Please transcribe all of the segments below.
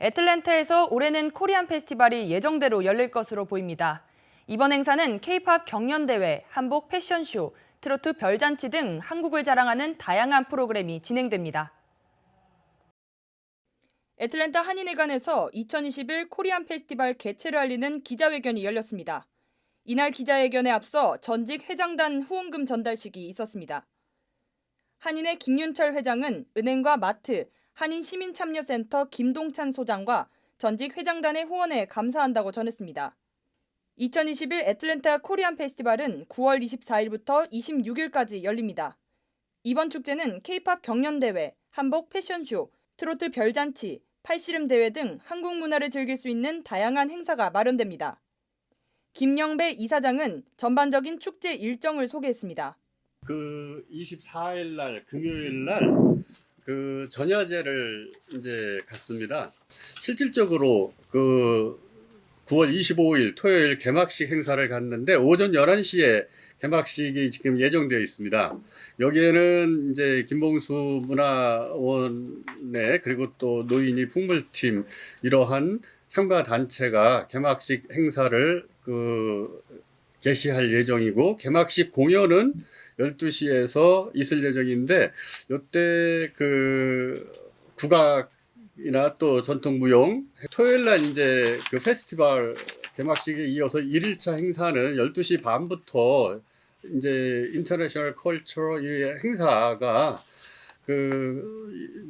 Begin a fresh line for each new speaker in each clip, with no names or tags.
애틀랜타에서 올해는 코리안 페스티벌이 예정대로 열릴 것으로 보입니다. 이번 행사는 K-팝 경연대회, 한복 패션쇼, 트로트 별잔치 등 한국을 자랑하는 다양한 프로그램이 진행됩니다. 애틀랜타 한인회관에서 2021 코리안 페스티벌 개최를 알리는 기자회견이 열렸습니다. 이날 기자회견에 앞서 전직 회장단 후원금 전달식이 있었습니다. 한인회 김윤철 회장은 은행과 마트, 한인시민참여센터 김동찬 소장과 전직 회장단의 후원에 감사한다고 전했습니다. 2021 애틀랜타 코리안 페스티벌은 9월 24일부터 26일까지 열립니다. 이번 축제는 K-팝 경연대회, 한복 패션쇼, 트로트 별잔치, 팔씨름 대회 등 한국 문화를 즐길 수 있는 다양한 행사가 마련됩니다. 김영배 이사장은 전반적인 축제 일정을 소개했습니다.
24일 날 금요일 날 전야제를 이제 갔습니다. 실질적으로 9월 25일 토요일 개막식 행사를 갔는데 오전 11시에 개막식이 지금 예정되어 있습니다. 여기에는 이제 김봉수 문화원회 그리고 또 노인이 풍물팀 이러한 참가 단체가 개막식 행사를 개시할 예정이고 개막식 공연은 12시에서 있을 예정인데 이때 국악이나 또 전통무용 토요일 날 이제 페스티벌 개막식에 이어서 1일차 행사는 12시 반부터 이제 인터내셔널 컬처 행사가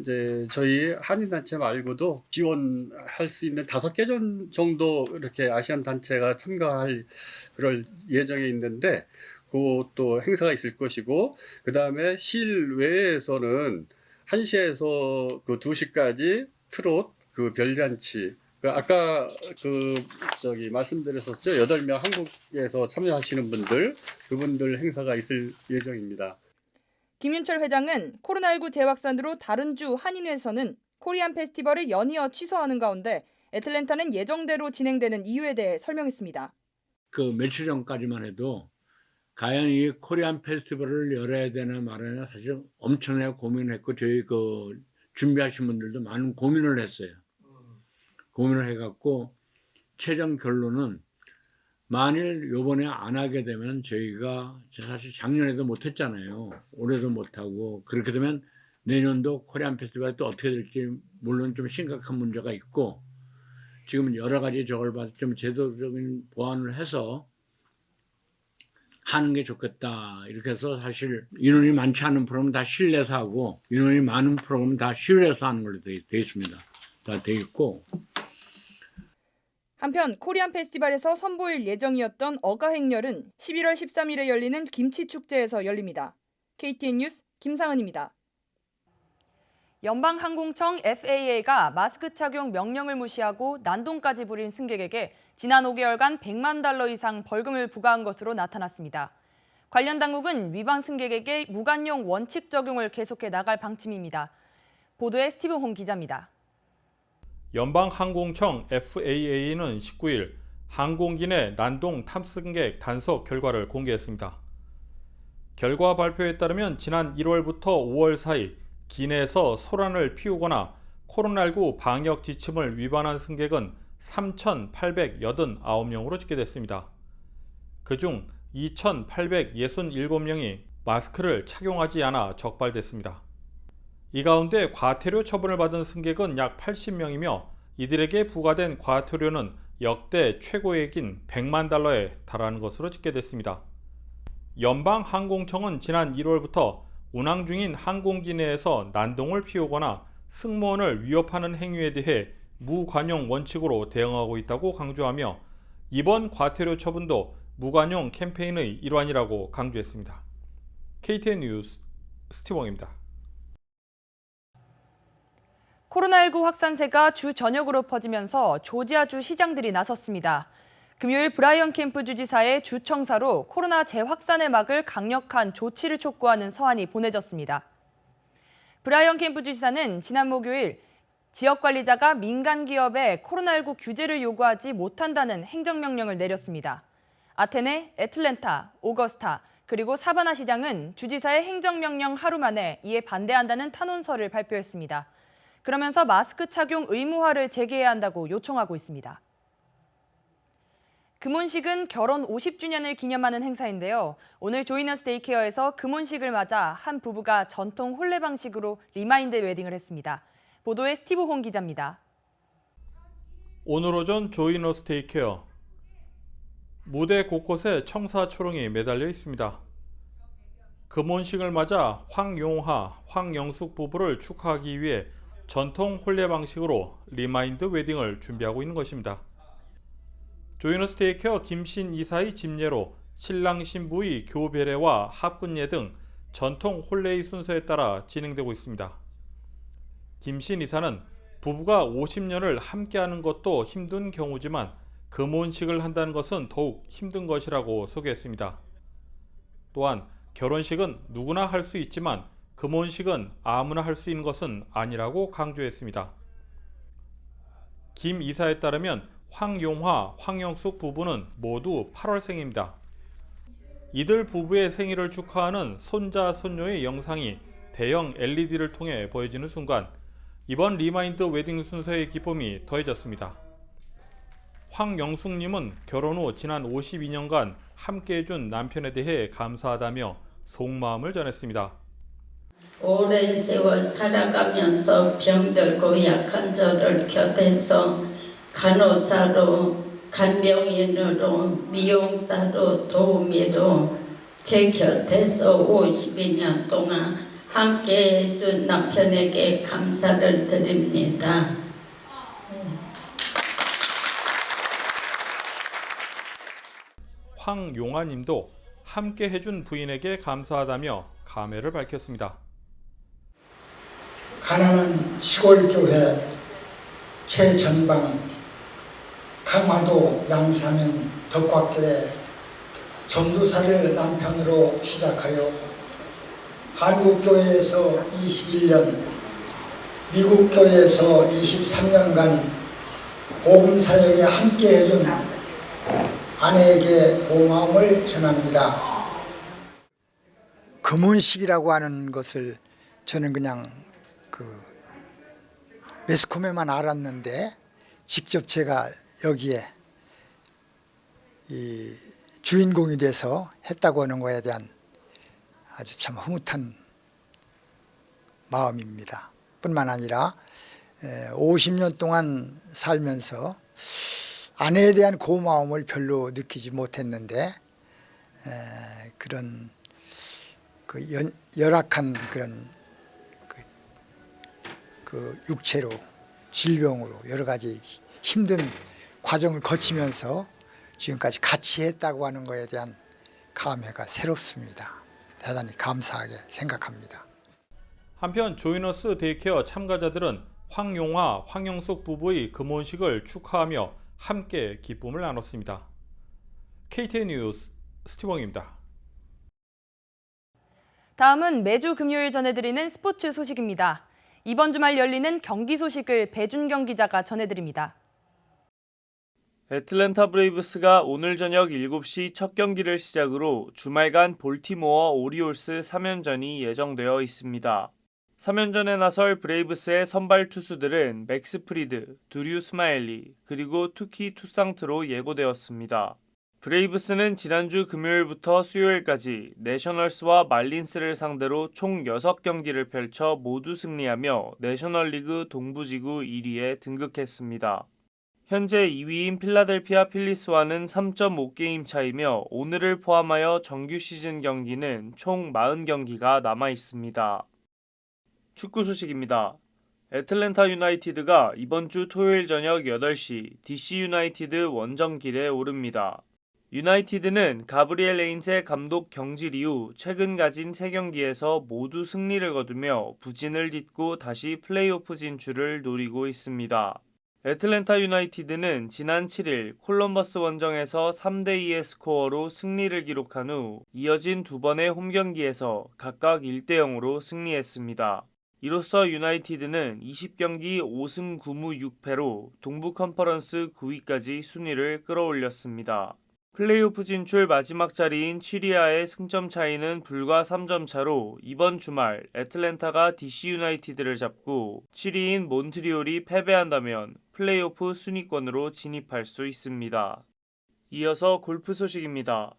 이제 저희 한인단체 말고도 지원할 수 있는 5개 정도 이렇게 아시안 단체가 참가할 그럴 예정에 있는데 그것도 행사가 있을 것이고 그 다음에 실외에서는 1시에서 2시까지 트롯 별잔치 아까 말씀드렸었죠. 8명 한국에서 참여하시는 분들 그분들 행사가 있을 예정입니다.
김윤철 회장은 코로나19 재확산으로 다른 주 한인회에서는 코리안 페스티벌을 연이어 취소하는 가운데 애틀랜타는 예정대로 진행되는 이유에 대해 설명했습니다.
며칠 전까지만 해도 과연 이 코리안 페스티벌을 열어야 되나 말아야 사실 엄청나게 고민했고 저희 준비하신 분들도 많은 고민을 했어요. 고민을 해갖고 최종 결론은 만일 요번에 안 하게 되면 저희가 사실 작년에도 못했잖아요. 올해도 못하고 그렇게 되면 내년도 코리안 페스티벌이 또 어떻게 될지 물론 좀 심각한 문제가 있고 지금 여러 가지 저걸 봐서 좀 제도적인 보완을 해서 하는 게 좋겠다. 이렇게 해서 사실 인원이 많지 않은 프로그램은 다 실내에서 하고 인원이 많은 프로그램은 다 실외에서 하는 걸로 돼 있습니다. 다 돼 있고.
한편 코리안 페스티벌에서 선보일 예정이었던 어가행렬은 11월 13일에 열리는 김치축제에서 열립니다. KTN 뉴스 김상은입니다. 연방항공청 FAA가 마스크 착용 명령을 무시하고 난동까지 부린 승객에게 지난 5개월간 $100만 이상 벌금을 부과한 것으로 나타났습니다. 관련 당국은 위반 승객에게 무관용 원칙 적용을 계속해 나갈 방침입니다. 보도에 스티븐 홍 기자입니다.
연방항공청 FAA는 19일 항공기 내 난동 탑승객 단속 결과를 공개했습니다. 결과 발표에 따르면 지난 1월부터 5월 사이 기내에서 소란을 피우거나 코로나19 방역 지침을 위반한 승객은 3,889명으로 집계됐습니다. 그중 2,867명이 마스크를 착용하지 않아 적발됐습니다. 이 가운데 과태료 처분을 받은 승객은 약 80명이며 이들에게 부과된 과태료는 역대 최고액인 $100만 달하는 것으로 집계됐습니다. 연방항공청은 지난 1월부터 운항 중인 항공기 내에서 난동을 피우거나 승무원을 위협하는 행위에 대해 무관용 원칙으로 대응하고 있다고 강조하며 이번 과태료 처분도 무관용 캠페인의 일환이라고 강조했습니다. KTN 뉴스 스티븐입니다.
코로나19 확산세가 주 전역으로 퍼지면서 조지아주 시장들이 나섰습니다. 금요일 브라이언 캠프 주지사의 주청사로 코로나 재확산을 막을 강력한 조치를 촉구하는 서한이 보내졌습니다. 브라이언 캠프 주지사는 지난 목요일 지역관리자가 민간 기업에 코로나19 규제를 요구하지 못한다는 행정명령을 내렸습니다. 아테네, 애틀랜타, 오거스타, 그리고 사바나 시장은 주지사의 행정명령 하루 만에 이에 반대한다는 탄원서를 발표했습니다. 그러면서 마스크 착용 의무화를 재개해야 한다고 요청하고 있습니다. 금혼식은 결혼 50주년을 기념하는 행사인데요. 오늘 조이너스 데이케어에서 금혼식을 맞아 한 부부가 전통 혼례 방식으로 리마인드 웨딩을 했습니다. 보도에 스티브 홍 기자입니다.
오늘 오전 조이너스 데이케어. 무대 곳곳에 청사초롱이 매달려 있습니다. 금혼식을 맞아 황용하, 황영숙 부부를 축하하기 위해 전통 혼례 방식으로 리마인드 웨딩을 준비하고 있는 것입니다. 조이너스 데이케어 김신 이사의 집례로 신랑 신부의 교배례와 합군예 등 전통 혼례의 순서에 따라 진행되고 있습니다. 김신 이사는 부부가 50년을 함께하는 것도 힘든 경우지만 금혼식을 한다는 것은 더욱 힘든 것이라고 소개했습니다. 또한 결혼식은 누구나 할 수 있지만 금혼식은 아무나 할 수 있는 것은 아니라고 강조했습니다. 김 이사에 따르면 황용화, 황영숙 부부는 모두 8월생입니다. 이들 부부의 생일을 축하하는 손자, 손녀의 영상이 대형 LED를 통해 보여지는 순간 이번 리마인드 웨딩 순서의 기쁨이 더해졌습니다. 황영숙님은 결혼 후 지난 52년간 함께해준 남편에 대해 감사하다며 속마음을 전했습니다.
오랜 세월 살아가면서 병들고 약한 저를 곁에서 간호사로, 간병인으로, 미용사로, 도우미로 제 곁에서 52년 동안 함께해 준 남편에게 감사를 드립니다.
황용아님도 함께 해준 부인에게 감사하다며 감회를 밝혔습니다.
가난한 시골교회 최전방 강화도 양사면 덕화교회 전도사를 남편으로 시작하여 한국교회에서 21년, 미국교회에서 23년간 복음사역에 함께 해준 아내에게 고마움을 전합니다. 금혼식이라고 하는 것을 저는 그냥 매스컴에만 알았는데 직접 제가 여기에 이 주인공이 돼서 했다고 하는 것에 대한 아주 참 흐뭇한 마음입니다. 뿐만 아니라 50년 동안 살면서 아내에 대한 고마움을 별로 느끼지 못했는데 그런 열악한 그런 육체로 질병으로 여러 가지 힘든 과정을 거치면서 지금까지 같이 했다고 하는 것에 대한 감회가 새롭습니다. 대단히 감사하게 생각합니다.
한편 조이너스 데이케어 참가자들은 황용화, 황영숙 부부의 금혼식을 축하하며 함께 기쁨을 나눴습니다. KTN 뉴스 스티븐입니다.
다음은 매주 금요일 전해드리는 스포츠 소식입니다. 이번 주말 열리는 경기 소식을 배준경 기자가 전해드립니다.
애틀랜타 브레이브스가 오늘 저녁 7시 첫 경기를 시작으로 주말간 볼티모어 오리올스 3연전이 예정되어 있습니다. 3연전에 나설 브레이브스의 선발 투수들은 맥스 프리드, 드류 스마일리, 그리고 투키 투상트로 예고되었습니다. 브레이브스는 지난주 금요일부터 수요일까지 내셔널스와 말린스를 상대로 총 6경기를 펼쳐 모두 승리하며 내셔널리그 동부지구 1위에 등극했습니다. 현재 2위인 필라델피아 필리스와는 3.5게임 차이며 오늘을 포함하여 정규 시즌 경기는 총 40경기가 남아 있습니다. 축구 소식입니다. 애틀랜타 유나이티드가 이번 주 토요일 저녁 8시 DC 유나이티드 원정길에 오릅니다. 유나이티드는 가브리엘 레인세 감독 경질 이후 최근 가진 3경기에서 모두 승리를 거두며 부진을 딛고 다시 플레이오프 진출을 노리고 있습니다. 애틀랜타 유나이티드는 지난 7일 콜럼버스 원정에서 3대2의 스코어로 승리를 기록한 후 이어진 두 번의 홈경기에서 각각 1대0으로 승리했습니다. 이로써 유나이티드는 20경기 5승 9무 6패로 동부 컨퍼런스 9위까지 순위를 끌어올렸습니다. 플레이오프 진출 마지막 자리인 치리아의 승점 차이는 불과 3점 차로 이번 주말 애틀랜타가 DC 유나이티드를 잡고 7위인 몬트리올이 패배한다면 플레이오프 순위권으로 진입할 수 있습니다. 이어서 골프 소식입니다.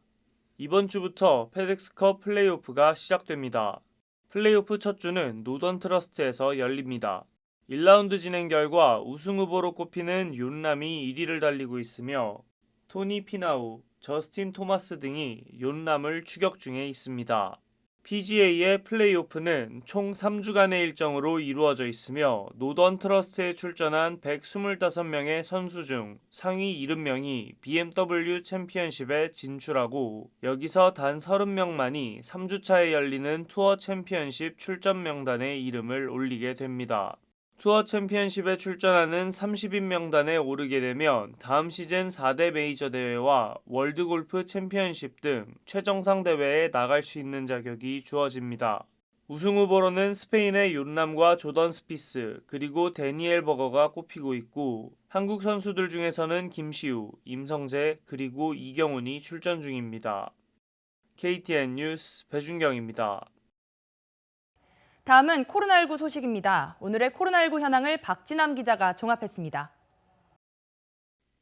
이번 주부터 페덱스컵 플레이오프가 시작됩니다. 플레이오프 첫 주는 노던 트러스트에서 열립니다. 1라운드 진행 결과 우승 후보로 꼽히는 욘람이 1위를 달리고 있으며 토니 피나우, 저스틴 토마스 등이 욘람을 추격 중에 있습니다. PGA의 플레이오프는 총 3주간의 일정으로 이루어져 있으며 노던 트러스트에 출전한 125명의 선수 중 상위 70명이 BMW 챔피언십에 진출하고 여기서 단 30명만이 3주차에 열리는 투어 챔피언십 출전 명단에 이름을 올리게 됩니다. 투어 챔피언십에 출전하는 30인 명단에 오르게 되면 다음 시즌 4대 메이저 대회와 월드 골프 챔피언십 등 최정상 대회에 나갈 수 있는 자격이 주어집니다. 우승 후보로는 스페인의 욘람과 조던 스피스 그리고 데니엘 버거가 꼽히고 있고 한국 선수들 중에서는 김시우, 임성재 그리고 이경훈이 출전 중입니다. KTN 뉴스 배준경입니다.
다음은 코로나19 소식입니다. 오늘의 코로나19 현황을 박진남 기자가 종합했습니다.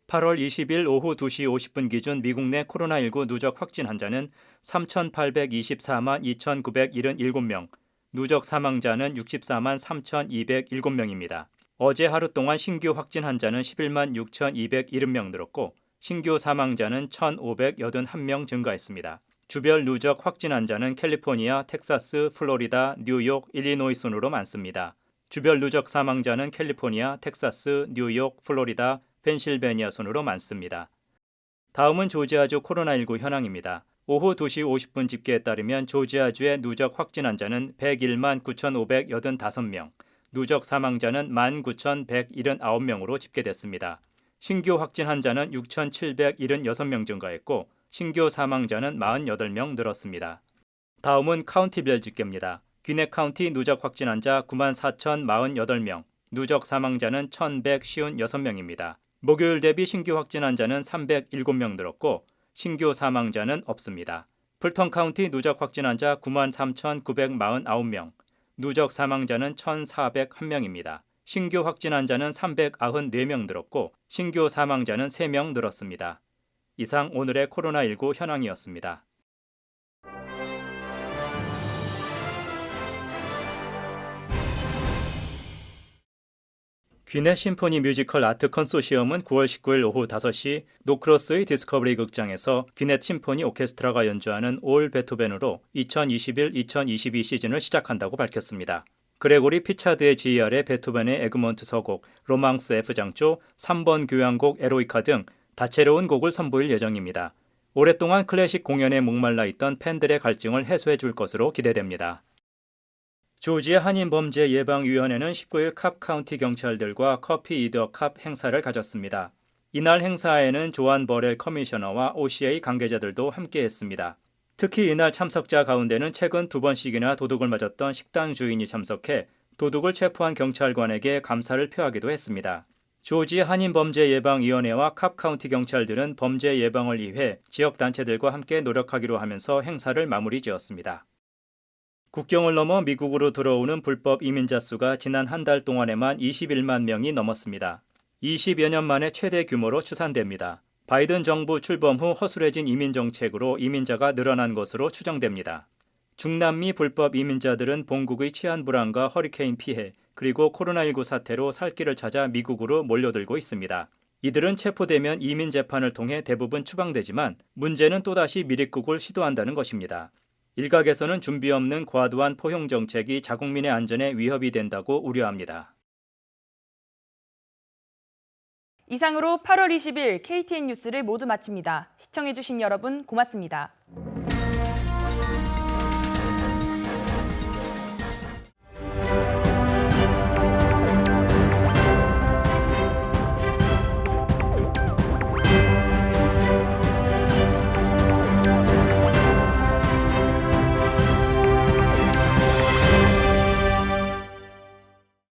8월 20일 오후 2시 50분 기준 미국 내 코로나19 누적 확진 환자는 3,824만 2,977명, 누적 사망자는 64만 3,207명입니다. 어제 하루 동안 신규 확진 환자는 11만 6,270명 늘었고 신규 사망자는 1,581명 증가했습니다. 주별 누적 확진 환자는 캘리포니아, 텍사스, 플로리다, 뉴욕, 일리노이 순으로 많습니다. 주별 누적 사망자는 캘리포니아, 텍사스, 뉴욕, 플로리다, 펜실베니아 순으로 많습니다. 다음은 조지아주 코로나19 현황입니다. 오후 2시 50분 집계에 따르면 조지아주의 누적 확진 환자는 101만 9,585명, 누적 사망자는 19,179명으로 집계됐습니다. 신규 확진 환자는 6,776명 증가했고 신규 사망자는 48명 늘었습니다. 다음은 카운티별 집계입니다. 귀넷 카운티 누적 확진 환자 94,048명, 누적 사망자는 1,156명입니다. 목요일 대비 신규 확진 환자는 307명 늘었고 신규 사망자는 없습니다. 풀턴 카운티 누적 확진 환자 93,949명, 누적 사망자는 1,401명입니다. 신규 확진 환자는 394명 늘었고 신규 사망자는 3명 늘었습니다. 이상 오늘의 코로나19 현황이었습니다. 귀넷 심포니 뮤지컬 아트 컨소시엄은 9월 19일 오후 5시 노크로스의 디스커버리 극장에서 귀넷 심포니 오케스트라가 연주하는 올 베토벤으로 2021-2022 시즌을 시작한다고 밝혔습니다. 그레고리 피차드의 G 아래 베토벤의 에그몬트 서곡, 로망스 F장조, 3번 교향곡 에로이카 등 다채로운 곡을 선보일 예정입니다. 오랫동안 클래식 공연에 목말라 있던 팬들의 갈증을 해소해 줄 것으로 기대됩니다. 조지아 한인범죄예방위원회는 19일 캅 카운티 경찰들과 커피 이더 캅 행사를 가졌습니다. 이날 행사에는 조안 버렐 커미셔너와 OCA 관계자들도 함께했습니다. 특히 이날 참석자 가운데는 최근 2번씩이나 도둑을 맞았던 식당 주인이 참석해 도둑을 체포한 경찰관에게 감사를 표하기도 했습니다. 조지아 한인범죄예방위원회와 캅 카운티 경찰들은 범죄 예방을 위해 지역단체들과 함께 노력하기로 하면서 행사를 마무리 지었습니다. 국경을 넘어 미국으로 들어오는 불법 이민자 수가 지난 한 달 동안에만 21만 명이 넘었습니다. 20여 년 만에 최대 규모로 추산됩니다. 바이든 정부 출범 후 허술해진 이민 정책으로 이민자가 늘어난 것으로 추정됩니다. 중남미 불법 이민자들은 본국의 치안 불안과 허리케인 피해, 그리고 코로나19 사태로 살 길을 찾아 미국으로 몰려들고 있습니다. 이들은 체포되면 이민 재판을 통해 대부분 추방되지만 문제는 또다시 미립국을 시도한다는 것입니다. 일각에서는 준비 없는 과도한 포용 정책이 자국민의 안전에 위협이 된다고 우려합니다.
이상으로 8월 20일 KTN 뉴스를 모두 마칩니다. 시청해주신 여러분 고맙습니다.